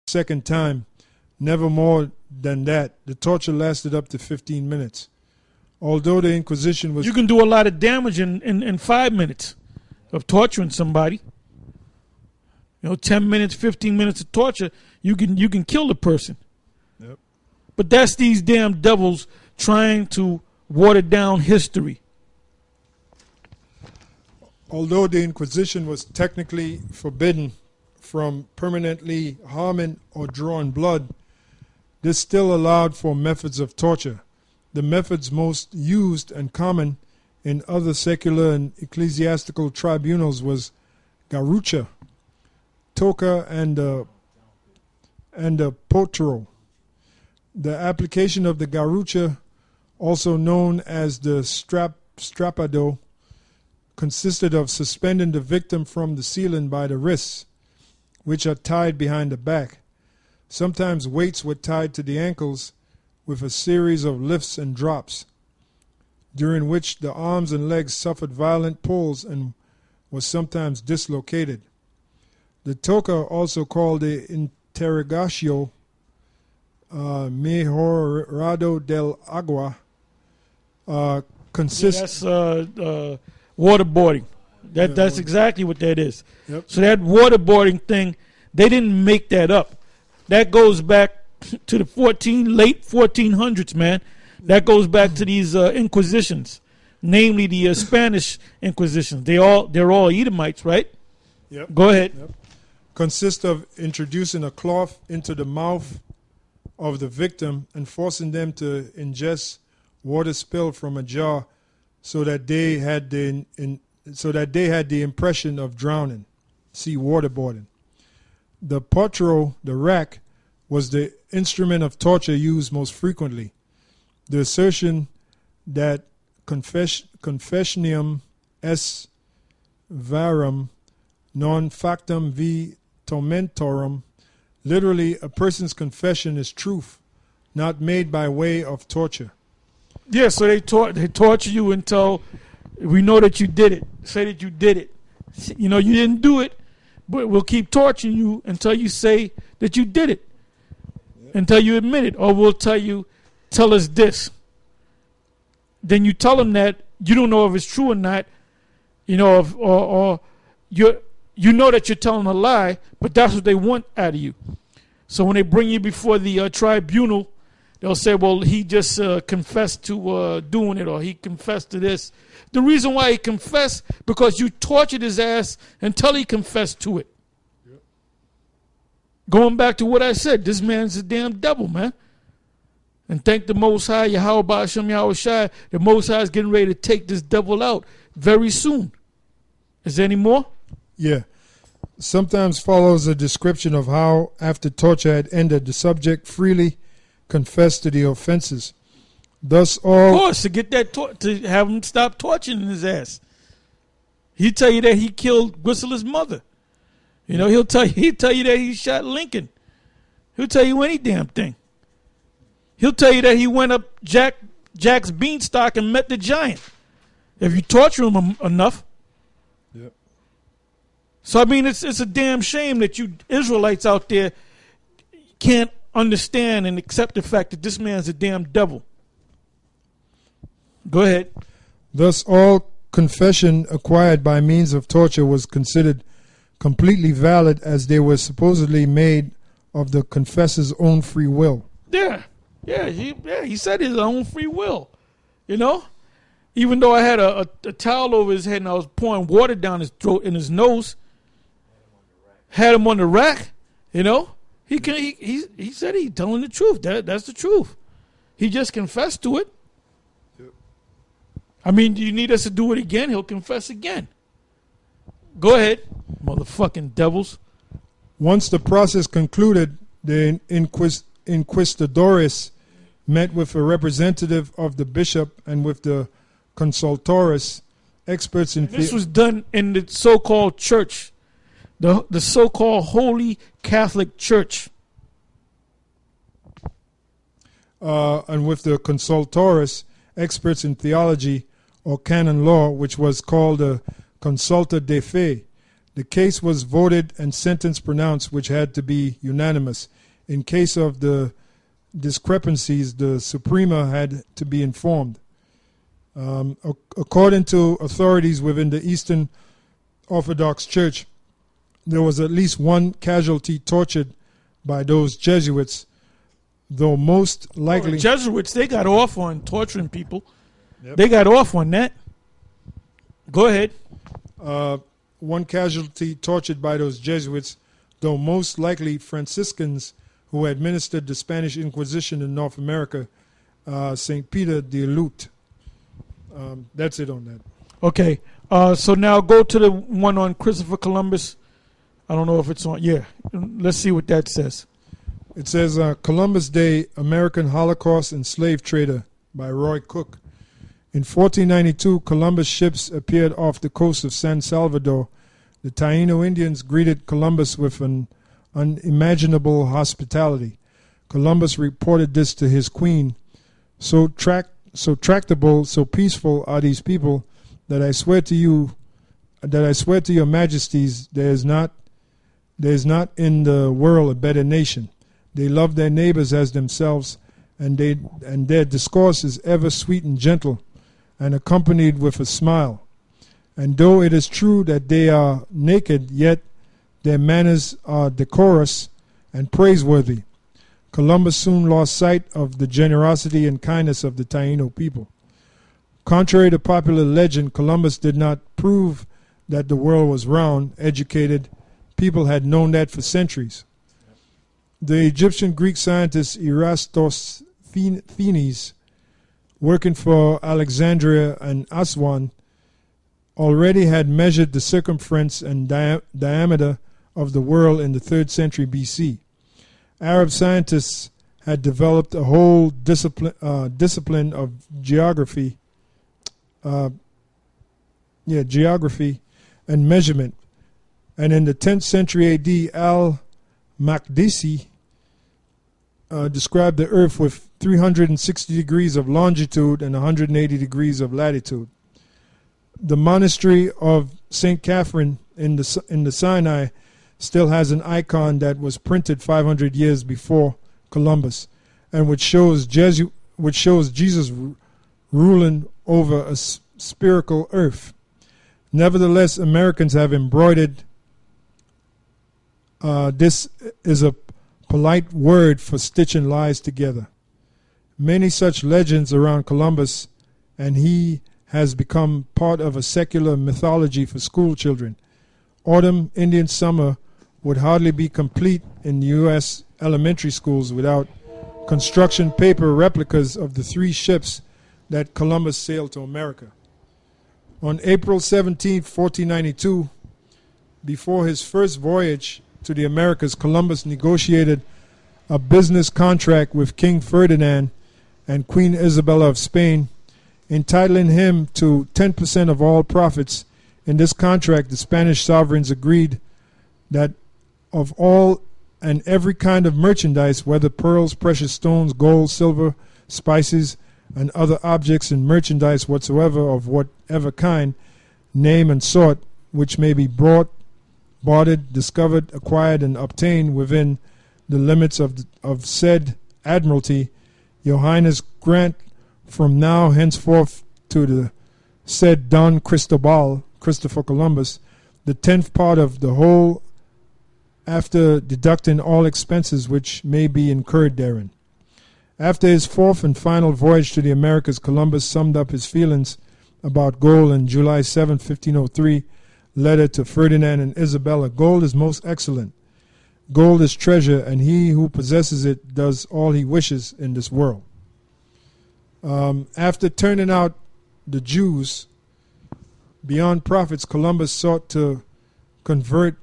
second time, never more than that. The torture lasted up to 15 minutes. Although the Inquisition was... You can do a lot of damage in 5 minutes of torturing somebody. 10 minutes, 15 minutes of torture, you can kill the person. Yep. But that's these damn devils trying to water down history. Although the Inquisition was technically forbidden from permanently harming or drawing blood, this still allowed for methods of torture. The methods most used and common in other secular and ecclesiastical tribunals was garrucha, toca, and the potro. The application of the garrucha, also known as the strapado, consisted of suspending the victim from the ceiling by the wrists, which are tied behind the back. Sometimes weights were tied to the ankles with a series of lifts and drops, during which the arms and legs suffered violent pulls and was sometimes dislocated. The toca, also called the interrogatio mejorado del agua, consists... That's waterboarding. That's exactly what that is. Yep. So that waterboarding thing, they didn't make that up. That goes back to the late 1400s, man. That goes back to these Inquisitions, namely the Spanish Inquisitions. They're all Edomites, right? Yep. Go ahead. Yep. Consists of introducing a cloth into the mouth of the victim and forcing them to ingest water spilled from a jar, so that they had the impression of drowning. See waterboarding. The potro, the rack, was the instrument of torture used most frequently. The assertion that confessionium est verum non factum vi tormentorum, literally, a person's confession is truth, not made by way of torture. Yeah, so they torture you until we know that you did it. Say that you did it. You didn't do it, but we'll keep torturing you until you say that you did it. Yep. Until you admit it. Or we'll tell us this. Then you tell them that you don't know if it's true or not, or you know that you're telling a lie, but that's what they want out of you. So when they bring you before the tribunal, they'll say, well, he just confessed to doing it, or he confessed to this. The reason why he confessed, because you tortured his ass until he confessed to it. Yep. Going back to what I said, this man's a damn devil, man. And thank the Most High, Yahweh Ba'ashem Yahweh Shai, the Most High is getting ready to take this devil out very soon. Is there any more? Yeah. Sometimes follows a description of how, after torture had ended, the subject freely confessed to the offenses. Thus all... Of course, to get that to have him stop torturing his ass. He'll tell you that he killed Whistler's mother. He'll tell you that he shot Lincoln. He'll tell you any damn thing. He'll tell you that he went up Jack's beanstalk and met the giant. If you torture him enough. Yep. So, I mean, it's a damn shame that you Israelites out there can't understand and accept the fact that this man's a damn devil. Go ahead. Thus, all confession acquired by means of torture was considered completely valid, as they were supposedly made of the confessor's own free will. He said his own free will. Even though I had a towel over his head and I was pouring water down his throat and his nose, had him on the rack. He said he's telling the truth. That's the truth. He just confessed to it. Yep. I mean, do you need us to do it again? He'll confess again. Go ahead, motherfucking devils. Once the process concluded, the inquistadores met with a representative of the bishop and with the consultores, experts in... This was done in the so-called church, the so-called Holy Catholic Church. And with the consultores, experts in theology or canon law, which was called a consulta de fe. The case was voted and sentence pronounced, which had to be unanimous. In case of the discrepancies, the Suprema had to be informed. According to authorities within the Eastern Orthodox Church, there was at least one casualty tortured by those Jesuits, though most likely... the Jesuits, they got off on torturing people. Yep. They got off on that. Go ahead. One casualty tortured by those Jesuits, though most likely Franciscans who administered the Spanish Inquisition in North America, St. Peter de Lute. That's it on that. Okay. So now go to the one on Christopher Columbus. I don't know if it's on. Yeah. Let's see what that says. It says Columbus Day, American Holocaust and Slave Trader by Roy Cook. In 1492, Columbus ships appeared off the coast of San Salvador. The Taino Indians greeted Columbus with an unimaginable hospitality. Columbus reported this to his queen. So tractable, so peaceful are these people that I swear to your majesties, there is not in the world a better nation. They love their neighbors as themselves, and their discourse is ever sweet and gentle, and accompanied with a smile. And though it is true that they are naked, yet their manners are decorous and praiseworthy. Columbus soon lost sight of the generosity and kindness of the Taino people. Contrary to popular legend, Columbus did not prove that the world was round. Educated people had known that for centuries. The Egyptian Greek scientist Eratosthenes, working for Alexandria and Aswan, already had measured the circumference and diameter of the world in the 3rd century BC. Arab scientists had developed a whole discipline of geography and measurement. And in the 10th century AD, Al-Maqdisi described the earth with 360 degrees of longitude and 180 degrees of latitude. The monastery of St. Catherine in the Sinai still has an icon that was printed 500 years before Columbus, and which shows Jesus ruling over a spherical earth. Nevertheless, Americans have embroidered this is a polite word for stitching lies together. Many such legends around Columbus, and he has become part of a secular mythology for school children. Autumn Indian Summer would hardly be complete in U.S. elementary schools without construction paper replicas of the 3 ships that Columbus sailed to America. On April 17, 1492, before his first voyage to the Americas, Columbus negotiated a business contract with King Ferdinand and Queen Isabella of Spain, entitling him to 10% of all profits. In this contract, the Spanish sovereigns agreed that of all and every kind of merchandise, whether pearls, precious stones, gold, silver, spices, and other objects and merchandise whatsoever of whatever kind, name, and sort, which may be bought, bartered, discovered, acquired, and obtained within the limits of said admiralty, your highness grant from now henceforth to the said Don Cristobal, Christopher Columbus, the 10th part of the whole, after deducting all expenses which may be incurred therein. After his 4th and final voyage to the Americas, Columbus summed up his feelings about gold in July 7, 1503, letter to Ferdinand and Isabella. Gold is most excellent. Gold is treasure, and he who possesses it does all he wishes in this world. After turning out the Jews beyond prophets, Columbus sought to convert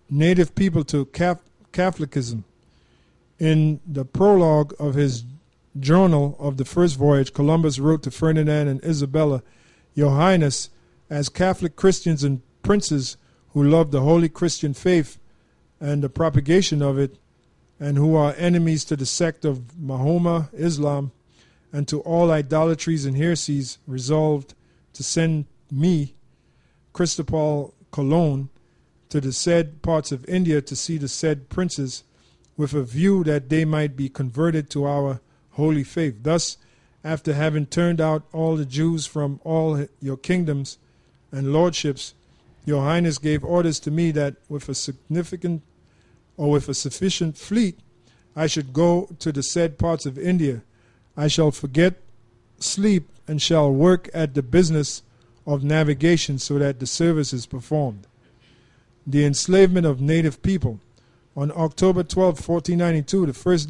native people to Catholicism. In the prologue of his journal of the first voyage, Columbus wrote to Ferdinand and Isabella, Your Highness, as Catholic Christians and princes who love the holy Christian faith and the propagation of it, and who are enemies to the sect of Mahomet, Islam, and to all idolatries and heresies, resolved to send me, Cristobal Colon, to the said parts of India to see the said princes, with a view that they might be converted to our holy faith. Thus, after having turned out all the Jews from all your kingdoms and lordships, your Highness gave orders to me that with a sufficient fleet, I should go to the said parts of India. I shall forget sleep and shall work at the business of navigation so that the service is performed. The enslavement of native people. On October 12, 1492, the first